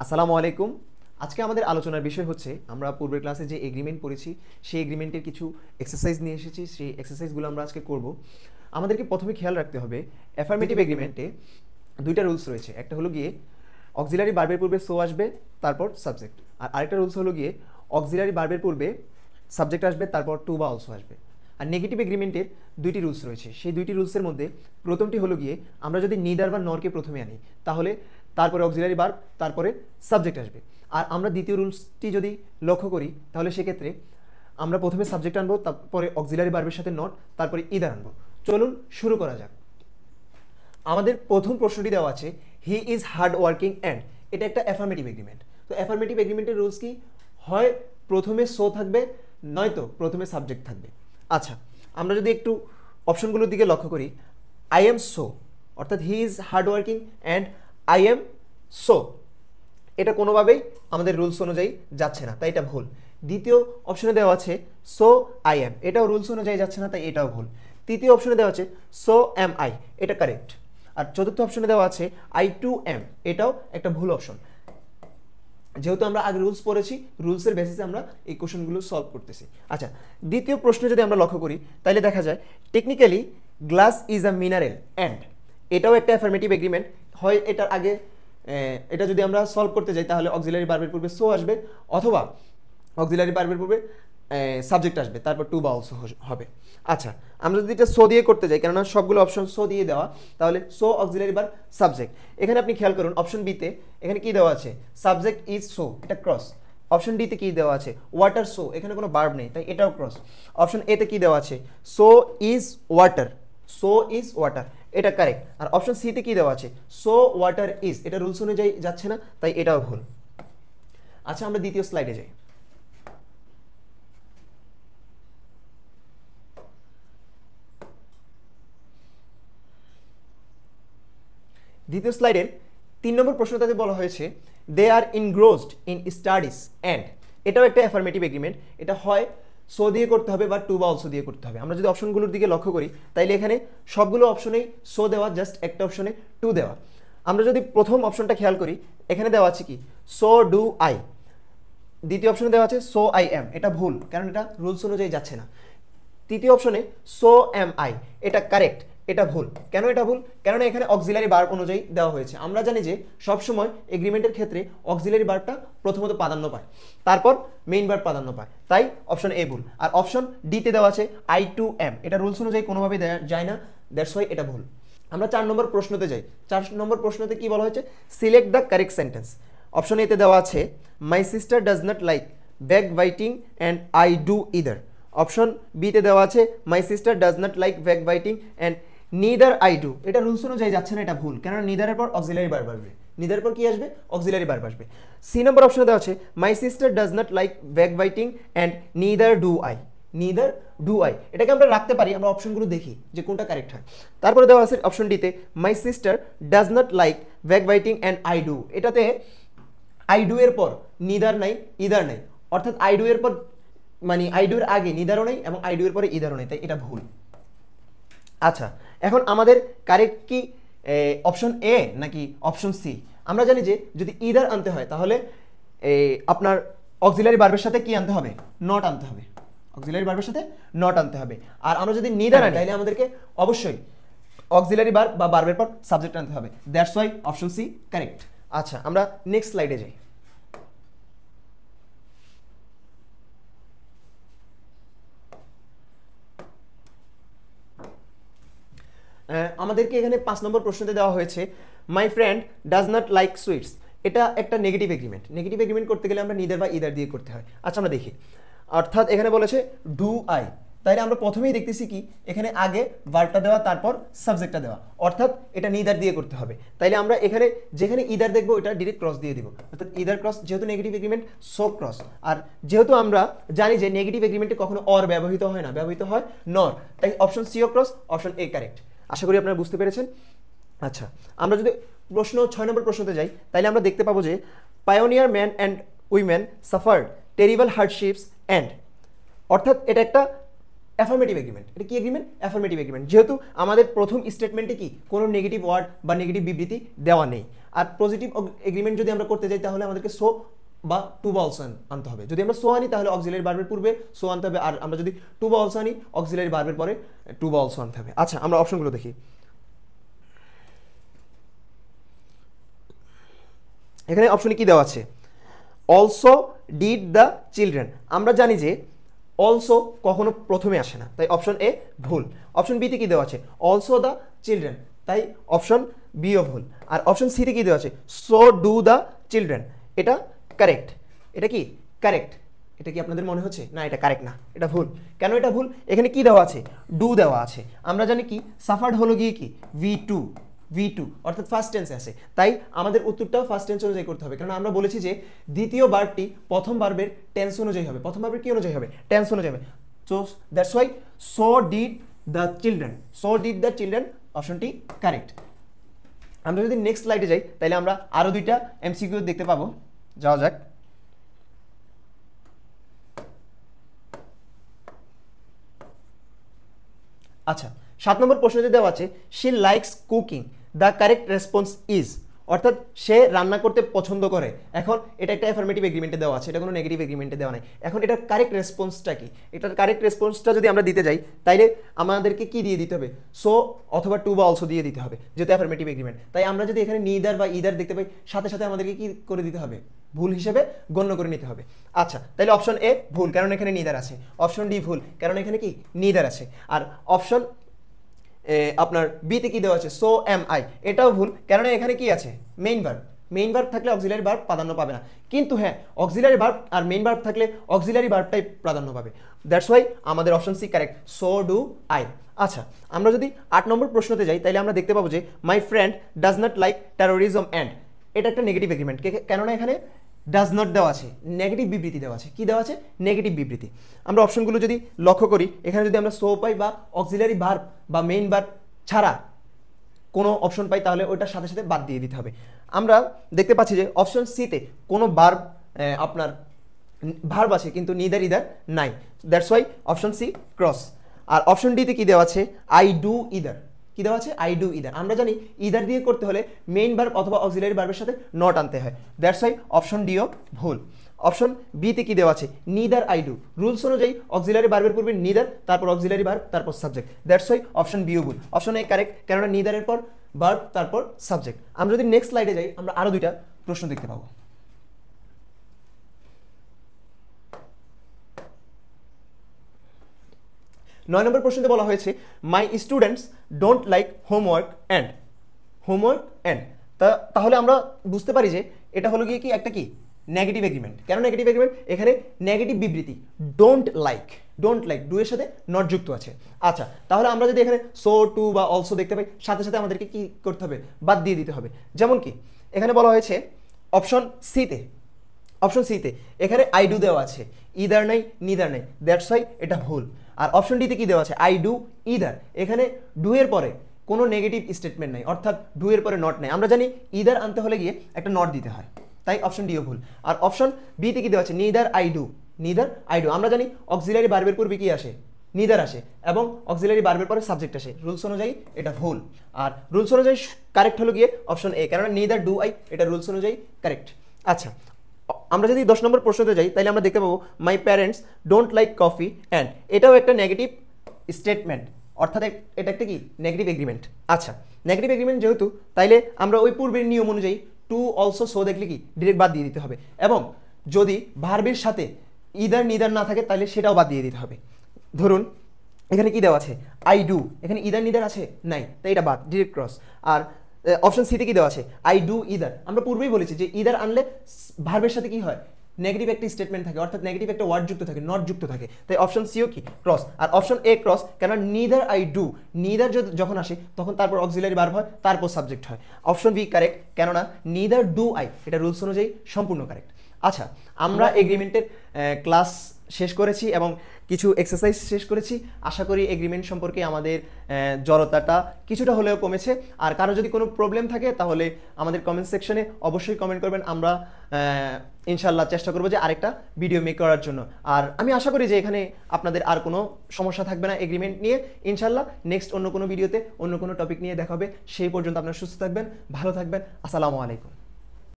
আসসালামু আলাইকুম। আজকে আমাদের আলোচনার বিষয় হচ্ছে আমরা পূর্বের ক্লাসে যে এগ্রিমেন্ট পড়েছি সেই এগ্রিমেন্টের কিছু এক্সারসাইজ নিয়ে এসেছি। সেই এক্সারসাইজগুলো আমরা আজকে করব। আমাদেরকে প্রথমে খেয়াল রাখতে হবে অ্যাফার্মেটিভ এগ্রিমেন্টে দুইটা রুলস রয়েছে। একটা হলো গিয়ে অক্সিলারি ভার্বের পূর্বে সো আসবে তারপর সাবজেক্ট, আর আরেকটা রুলস হলো গিয়ে অক্সিলারি ভার্বের পূর্বে সাবজেক্ট আসবে তারপর টু বা অলসো আসবে। আর নেগেটিভ এগ্রিমেন্টের দুইটি রুলস রয়েছে। সেই দুইটি রুলসের মধ্যে প্রথমটি হলো গিয়ে আমরা যদি নিদার বা নরকে প্রথমে আনি তাহলে তারপরে অক্সিলারি ভার্ব তারপরে সাবজেক্ট আসবে। আর আমরা দ্বিতীয় রুলসটি যদি লক্ষ্য করি তাহলে সেক্ষেত্রে আমরা প্রথমে সাবজেক্ট আনবো, তারপরে অক্সিলারি ভার্বের সাথে নট, তারপরে ইদার আনবো। চলুন শুরু করা যাক। আমাদের প্রথম প্রশ্নটি দেওয়া আছে he is hard working and, এটা একটা অ্যাফার্মেটিভ এগ্রিমেন্ট। তো অ্যাফার্মেটিভ এগ্রিমেন্টের রুলস কি? হয় প্রথমে সো থাকবে, নয়তো প্রথমে সাবজেক্ট থাকবে। আচ্ছা, আমরা যদি একটু অপশনগুলোর দিকে লক্ষ্য করি, আই এম সো অর্থাৎ he is hard working and I am so, এটা কোনোভাবেই আমাদের রুলস অনুযায়ী যাচ্ছে না, তাই এটা ভুল। দ্বিতীয় অপশনে দেওয়া আছে সো আই এম, এটাও রুলস অনুযায়ী যাচ্ছে না, তাই এটাও ভুল। তৃতীয় অপশনে দেওয়া আছে সো এম আই, এটা কারেক্ট। আর চতুর্থ অপশনে দেওয়া আছে আই টু এম, এটাও একটা ভুল অপশন। যেহেতু আমরা আগে রুলস পড়েছি, রুলসের বেসিসে আমরা এই কোশ্চেনগুলো সলভ করতেছি। আচ্ছা, দ্বিতীয় প্রশ্ন যদি আমরা লক্ষ্য করি তাহলে দেখা যায় technically glass is a mineral and, এটাও একটা অ্যাফার্মেটিভ এগ্রিমেন্ট। হয় এটার আগে এটা যদি আমরা সলভ করতে যাই তাহলে অক্সিলারি ভার্বের পূর্বে সো আসবে, অথবা অক্সিলারি ভার্বের পূর্বে সাবজেক্ট আসবে তারপর টু বা অলসো হবে। আচ্ছা, আমরা যদি এটা সো দিয়ে করতে যাই, কেননা সবগুলো অপশন সো দিয়ে দেওয়া, তাহলে সো অক্সিলারি ভার্ব সাবজেক্ট। এখানে আপনি খেয়াল করুন অপশন বিতে এখানে কি দেওয়া আছে, সাবজেক্ট ইজ সো, এটা ক্রস। অপশন ডিতে কি দেওয়া আছে, ওয়াটার সো, এখানে কোনো ভার্ব নেই তাই এটাও ক্রস। অপশন এতে কি দেওয়া আছে, so is water, so is water, এটা কারেক্ট। আর অপশন সিতে কি দেওয়া আছে, সো ওয়াটার ইজ, এটা রুলস অনুযায়ী যাচ্ছে না, তাই এটাও ভুল। আচ্ছা, আমরা দ্বিতীয় স্লাইডে যাই। দ্বিতীয় স্লাইডের 3 নম্বর প্রশ্নটাতে বলা হয়েছে দে আর ইনগ্রোসড ইন স্টাডিজ অ্যান্ড, এটাও একটা অ্যাফার্মেটিভ এগ্রিমেন্ট। এটা হয় সো দিয়ে করতে হবে বা টু বা অলসো দিয়ে করতে হবে। আমরা যদি অপশনগুলোর দিকে লক্ষ্য করি তাইলে এখানে সবগুলো অপশনেই সো দেওয়া, জাস্ট একটা অপশনে টু দেওয়া। আমরা যদি প্রথম অপশনটা খেয়াল করি, এখানে দেওয়া আছে কি সো ডু আই, দ্বিতীয় অপশনে দেওয়া আছে সো আই এম, এটা ভুল কারণ এটা রুলস অনুযায়ী যাচ্ছে না। তৃতীয় অপশনে সো এম আই, এটা কারেক্ট, এটা ভুল। কেন এটা ভুল? কেননা এখানে অক্সিলারি ভার্ব অনুযায়ী দেওয়া হয়েছে। আমরা জানি যে সবসময় এগ্রিমেন্টের ক্ষেত্রে অক্সিলারি ভার্বটা প্রথমত প্রাধান্য পায়, তারপর মেইন ভার্ব প্রাধান্য পায়, তাই অপশন এ ভুল। আর অপশন ডিতে দেওয়া আছে আই টু এম, এটা রুলস অনুযায়ী কোনোভাবে যায় না, দ্যাটস ওয়াই এটা ভুল। আমরা 4 নম্বর প্রশ্নতে যাই। 4 নম্বর প্রশ্নতে কি বলা হয়েছে, select the correct sentence. Option এতে দেওয়া আছে my sister does not like back biting and I do either. Option বিতে দেওয়া আছে my sister does not like back biting and neither I do, এটা রুলস অনুযায়ী যাচ্ছে না, এটা ভুল। কেননা নিদারের পর অক্সিলারি ভার্ব আসবে, নিদারের পর কি আসবে, অক্সিলারি ভার্ব আসবে। সি নম্বর অপশনে দেওয়া আছে my sister does not like back biting and neither do I, neither do I, এটাকে আমরা রাখতে পারি, আমরা অপশনগুলো দেখি যে কোনটা কারেক্ট হয়। তারপরে দেওয়া আছে অপশন ডিতে my sister does not like back biting and I do, এটাতে আই ডু এর পর নিদার নাই, ইদার নাই, অর্থাৎ আই ডু এর পর মানে আই ডু এর আগে নিদারও নেই এবং আই ডু এর পরে ইদারও নেই, তাই এটা ভুল। আচ্ছা, এখন আমাদের কারেক্ট কি অপশন এ নাকি অপশন সি? আমরা জানি যে যদি ইদার আনতে হয় তাহলে আপনার অক্সিলারি ভার্বের সাথে কি আনতে হবে, নট আনতে হবে, অক্সিলারি ভার্বের সাথে নট আনতে হবে। আর আমরা যদি নিদার আনি তাহলে আমাদেরকে অবশ্যই অক্সিলারি ভার্ব বা ভার্বের পর সাবজেক্ট আনতে হবে, that's why option C correct. আচ্ছা, আমরা নেক্সট স্লাইডে যাই। আমাদেরকে এখানে 5 নম্বর প্রশ্নতে দেওয়া হয়েছে my friend does not like sweets, এটা একটা নেগেটিভ এগ্রিমেন্ট। নেগেটিভ এগ্রিমেন্ট করতে গেলে আমরা নিদার বা ইদার দিয়ে করতে হয়। আচ্ছা, আমরা দেখি, অর্থাৎ এখানে বলেছে ডু আই, তাইলে আমরা প্রথমেই দেখতেছি কি এখানে আগে ভার্বটা দেওয়া তারপর সাবজেক্টটা দেওয়া, অর্থাৎ এটা নিদার দিয়ে করতে হবে। তাইলে আমরা এখানে যেখানে ইদার দেখবো এটা ডিরেক্ট ক্রস দিয়ে দিব, অর্থাৎ ইদার ক্রস, যেহেতু নেগেটিভ এগ্রিমেন্ট সো ক্রস। আর যেহেতু আমরা জানি যে নেগেটিভ এগ্রিমেন্টে কখনো অর ব্যবহৃত হয় না, ব্যবহৃত হয় নর, তাই অপশন সি ও ক্রস, অপশন এ কারেক্ট। আশা করি আপনারা বুঝতে পেরেছেন। আচ্ছা, আমরা যদি প্রশ্ন 6 নম্বর প্রশ্নতে যাই তাহলে আমরা দেখতে পাবো যে pioneer man and women suffered terrible hardships and, অর্থাৎ এটা একটা অ্যাফার্মেটিভ এগ্রিমেন্ট। এটা কি এগ্রিমেন্ট? Affirmative agreement. যেহেতু আমাদের প্রথম স্টেটমেন্টে কি কোনো নেগেটিভ ওয়ার্ড বা নেগেটিভ বিবৃতি দেওয়া নেই। আর পজিটিভ এগ্রিমেন্ট যদি আমরা করতে যাই তাহলে আমাদেরকে সো বা টু বা অলসো আনতে হবে। যদি আমরা সো আনি তাহলে অক্সিলারি ভার্বের পূর্বে সো আনতে হবে, আর আমরা যদি টু বা অলসো আনি অক্সিলারি ভার্বের পরে টু বা অলসো আনতে হবে। আচ্ছা, আমরা অপশনগুলো দেখি। এখানে অপশনে কি দেওয়া আছে? Also did the children. আমরা জানি যে অলসো কখনো প্রথমে আসে না, তাই অপশন এ ভুল। অপশন বিতে কি দেওয়া আছে? অলসো দ্য চিলড্রেন, তাই অপশন বিও ভুল। আর অপশন সিতে কি দেওয়া আছে? সো ডু দ্য চিলড্রেন, এটা কারেক্ট। এটা কি কারেক্ট? এটা কি আপনাদের মনে হচ্ছে না এটা কারেক্ট না, এটা ভুল? কেন এটা ভুল? এখানে কি দেওয়া আছে? ডু দেওয়া আছে। আমরা জানি কি সাফার্ড হলো গিয়ে কি V2 অর্থাৎ ফার্স্ট টেন্সে আছে, তাই আমাদের উত্তরটাও ফার্স্ট টেন্স অনুযায়ী করতে হবে। কারণ আমরা বলেছি যে দ্বিতীয় ভার্বটি প্রথম ভার্বের টেন্স অনুযায়ী হবে। প্রথম ভার্বের কি অনুযায়ী হবে? টেন্স অনুযায়ী হবে। So that's why so did the children অপশনটি কারেক্ট। আমরা যদি নেক্সট স্লাইডে যাই তাহলে আমরা আরো দুইটা এমসিকিউ দেখতে পাবো। যাওয়া যাক। আচ্ছা, 7 নম্বর প্রশ্নতে দেওয়া আছে she likes cooking, the correct response is, অর্থাৎ সে রান্না করতে পছন্দ করে। এখন এটা একটা অ্যাফার্মেটিভ এগ্রিমেন্টে দেওয়া আছে, এটা কোনো নেগেটিভ এগ্রিমেন্টে দেওয়া নাই। এখন এটার কারেক্ট রেসপন্সটা কি? এটার কারেক্ট রেসপন্সটা যদি আমরা দিতে যাই তাইলে আমাদেরকে কি দিয়ে দিতে হবে? সো অথবা টু বা অলসো দিয়ে দিতে হবে, যেহেতু অ্যাফার্মেটিভ এগ্রিমেন্ট। তাই আমরা যদি এখানে নিদার বা ইদার দেখতে পাই, সাথে সাথে আমাদেরকে কি করে দিতে হবে? ভুল হিসেবে গণ্য করে নিতে হবে। আচ্ছা, তাহলে অপশন এ ভুল, কারণ এখানে নিদার আছে। অপশন ডি ভুল, কারণ এখানে কি নিদার আছে। আর অপশন আপনার বিতে কি দেওয়া আছে? সো এম আই, এটাও ভুল, কারণ এখানে কি আছে? মেইন ভার্ব থাকলে অক্সিলারি ভার্ব প্রাধান্য পাবে না। কিন্তু হ্যাঁ, অক্সিলারি ভার্ব আর মেইন ভার্ব থাকলে অক্সিলারি ভার্বটাই প্রাধান্য পাবে। দ্যাটস ওয়াই আমাদের option C correct, so do I. আচ্ছা, আমরা যদি 8 নম্বর প্রশ্নতে যাই তাহলে আমরা দেখতে পাবো যে my friend does not like terrorism and, এটা একটা নেগেটিভ এগ্রিমেন্ট। কেননা এখানে ডাজ নট দেওয়া আছে, নেগেটিভ বিবৃতি দেওয়া আছে। কি দেওয়া আছে? নেগেটিভ বিবৃতি। আমরা অপশনগুলো যদি লক্ষ্য করি, এখানে যদি আমরা সো পাই বা অক্সিলারি ভার্ব বা মেইন ভার্ব ছাড়া কোনো অপশন পাই তাহলে ওইটার সাথে সাথে বাদ দিয়ে দিতে হবে। আমরা দেখতে পাচ্ছি যে অপশন সিতে কোনো ভার্ব আপনার ভার্ব আছে কিন্তু নিদার ইদার নাই, that's why option C cross. আর অপশন ডিতে কি দেওয়া আছে? I do either. কি দেওয়া আছে? I do either. আমরা জানি ইদার দিয়ে করতে হলে মেইন ভার্ব অথবা অক্সিলারি ভার্বের সাথে নট আনতে হয়, দ্যাটস ওয়াই অপশন ডিও ভুল। অপশন বিতে কি দেওয়া আছে? Neither I do. রুলস অনুযায়ী অক্সিলারি ভার্বের পূর্বে নিদার, তারপর অক্সিলারি ভার্ব, তারপর সাবজেক্ট, দ্যাটস ওয়াই অপশন বিও ভুল। অপশন এ কারেক্ট, কেননা নিদারের পর ভার্ব, তারপর সাবজেক্ট। আমরা যদি নেক্সট স্লাইডে যাই আমরা আরো দুইটা প্রশ্ন দেখতে পাবো। 9 নম্বর প্রশ্নতে বলা হয়েছে my students don't like homework and. তাহলে আমরা বুঝতে পারি যে এটা হলো গিয়ে কি একটা কি নেগেটিভ এগ্রিমেন্ট। কেন নেগেটিভ এগ্রিমেন্ট? এখানে নেগেটিভ বিবৃতি, ডোন্ট লাইক ডু এর সাথে নট যুক্ত আছে। আচ্ছা, তাহলে আমরা যদি এখানে সো টু বা অলসো দেখতে পাই, সাথে সাথে আমাদেরকে কি করতে হবে? বাদ দিয়ে দিতে হবে। যেমন কি এখানে বলা হয়েছে অপশন সিতে এখানে আই ডু দেওয়া আছে, ইদার নাই নিদার নাই, দ্যাটস ওয়াই এটা ভুল। আর অপশন ডিতে কি দেওয়া আছে? I do either. এখানে ডু এর পরে কোনো নেগেটিভ স্টেটমেন্ট নাই, অর্থাৎ ডু এর পরে নট নাই। আমরা জানি ইদার আনতে হলে গিয়ে একটা নট দিতে হয়, তাই অপশন ডিও ভুল। আর অপশন বিতে কি দেওয়া আছে? Neither I do. আমরা জানি অক্সিলারি ভার্বের পূর্বে কি আসে? নিদার আসে, এবং অক্সিলারি ভার্বের পরে সাবজেক্ট আসে। রুলস অনুযায়ী এটা ভুল। আর রুলস অনুযায়ী কারেক্ট হলো গিয়ে অপশন এ, কারণ নিদার ডু আই, এটা রুলস অনুযায়ী কারেক্ট। আচ্ছা, আমরা যদি 10 নম্বর প্রশ্নতে যাই তাহলে আমরা দেখতে পাবো my parents don't like coffee and, এটাও একটা নেগেটিভ স্টেটমেন্ট, অর্থাৎ এটা একটা কি নেগেটিভ এগ্রিমেন্ট। আচ্ছা, নেগেটিভ এগ্রিমেন্ট যেহেতু, তাইলে আমরা ওই পূর্বের নিয়ম অনুযায়ী টু অলসো সো দেখলে কি ডিরেক্ট বাদ দিয়ে দিতে হবে, এবং যদি ভার্বের সাথে ইদার নিদার না থাকে তাহলে সেটাও বাদ দিয়ে দিতে হবে। ধরুন এখানে কি দেওয়া আছে? আই ডু, এখানে ইদার নিদার আছে নাই, তাই এটা বাদ, ডিরেক্ট ক্রস। আর অপশন সিতে কি দেওয়া আছে? I do either. আমরা পূর্বেই বলেছি যে ইদার আনলে ভার্বের সাথে কি হয়? নেগেটিভ একটা স্টেটমেন্ট থাকে, অর্থাৎ নেগেটিভ একটা ওয়ার্ড যুক্ত থাকে, নট যুক্ত থাকে, তাই অপশন সিও কি ক্রস। আর অপশন এ ক্রস, কেন নিদার আই ডু, নিদার যখন আসে তখন তারপর অক্সিলারি ভার্ব হয়, তারপর সাবজেক্ট হয়। অপশন বি কারেক্ট, কেননা নিদার ডু আই, এটা রুলস অনুযায়ী সম্পূর্ণ কারেক্ট। আচ্ছা, আমরা এগ্রিমেন্টের ক্লাস শেষ করেছি এবং কিছু এক্সারসাইজ শেষ করেছি। আশা করি এগ্রিমেন্ট সম্পর্কে আমাদের জড়তাটা কিছুটা হলেও কমেছে। আর কারো যদি কোনো প্রবলেম থাকে তাহলে আমাদের কমেন্ট সেকশনে অবশ্যই কমেন্ট করবেন। আমরা ইনশাল্লাহ চেষ্টা করবো যে আরেকটা ভিডিও মেক করার জন্য। আর আমি আশা করি যে এখানে আপনাদের আর কোনো সমস্যা থাকবে না এগ্রিমেন্ট নিয়ে। ইনশাল্লাহ নেক্সট অন্য কোনো ভিডিওতে অন্য কোনো টপিক নিয়ে দেখা হবে। সেই পর্যন্ত আপনারা সুস্থ থাকবেন, ভালো থাকবেন। আসসালামু আলাইকুম।